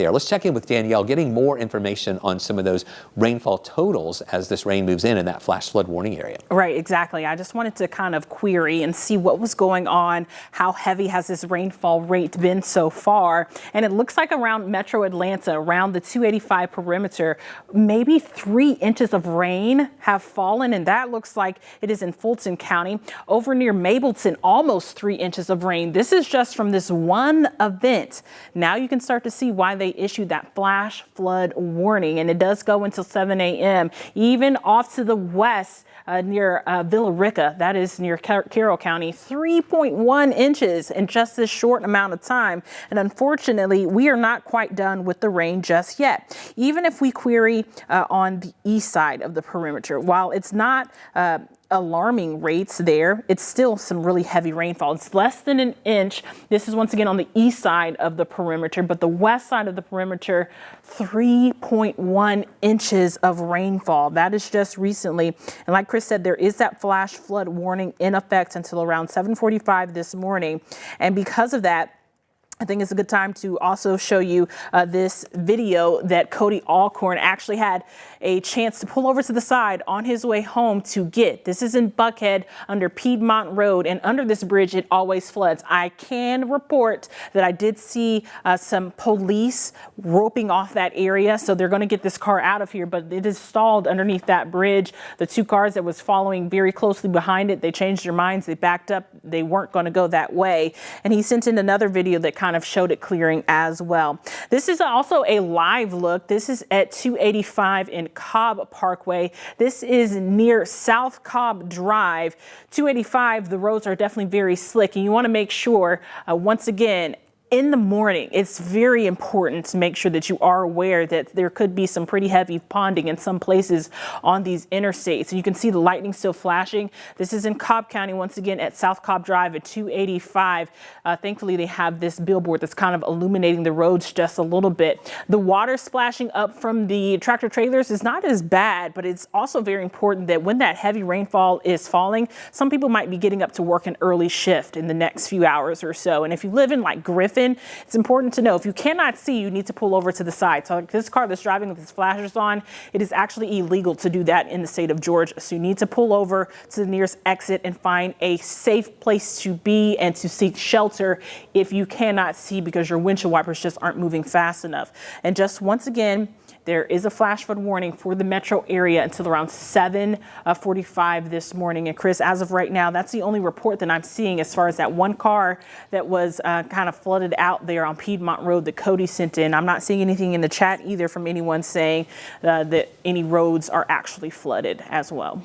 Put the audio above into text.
there. Let's check in with Danielle, getting more information on some of those rainfall totals as this rain moves in that flash flood warning area. Right, exactly. I just wanted to kind of query and see what was going on. How heavy has this rainfall rate been so far? And it looks like around Metro Atlanta, around the 285 perimeter, maybe 3 inches of rain have fallen, and that looks like it is in Fulton County. Over near Mableton, almost 3 inches of rain. This is just from this one event. Now you can start to see why they issued that flash flood warning, and it does go until 7 a.m. Even off to the west near Villa Rica, that is near Carroll County, 3.1 inches in just this short amount of time. And unfortunately, we are not quite done with the rain just yet. Even if we query on the east side of the perimeter, while it's not alarming rates there, it's still some really heavy rainfall. It's less than an inch. This is once again on the east side of the perimeter, but the west side of the perimeter, 3.1 inches of rainfall. That is just recently. And like Chris said, there is that flash flood warning in effect until around 7:45 this morning. And because of that, I think it's a good time to also show you this video that Cody Alcorn actually had a chance to pull over to the side on his way home to get. This is in Buckhead under Piedmont Road, and under this bridge it always floods. I can report that I did see some police roping off that area, so they're going to get this car out of here, but it is stalled underneath that bridge. The 2 cars that was following very closely behind it, they changed their minds, they backed up, they weren't going to go that way. And he sent in another video that kind of showed it clearing as well. This is also a live look. This is at 285 in Cobb Parkway. This is near South Cobb Drive. 285, the roads are definitely very slick, and you want to make sure, once again, in the morning, it's very important to make sure that you are aware that there could be some pretty heavy ponding in some places on these interstates. And you can see the lightning still flashing. This is in Cobb County, once again, at South Cobb Drive at 285. Thankfully, they have this billboard that's kind of illuminating the roads just a little bit. The water splashing up from the tractor trailers is not as bad, but it's also very important that when that heavy rainfall is falling, some people might be getting up to work an early shift in the next few hours or so. And if you live in like Griffin, it's important to know if you cannot see, you need to pull over to the side. So like this car that's driving with its flashers on, it is actually illegal to do that in the state of Georgia. So you need to pull over to the nearest exit and find a safe place to be and to seek shelter if you cannot see because your windshield wipers just aren't moving fast enough. And just once again, there is a flash flood warning for the metro area until around 7:45 this morning. And Chris, as of right now, that's the only report that I'm seeing as far as that one car that was kind of flooded out there on Piedmont Road that Cody sent in. I'm not seeing anything in the chat either from anyone saying that any roads are actually flooded as well.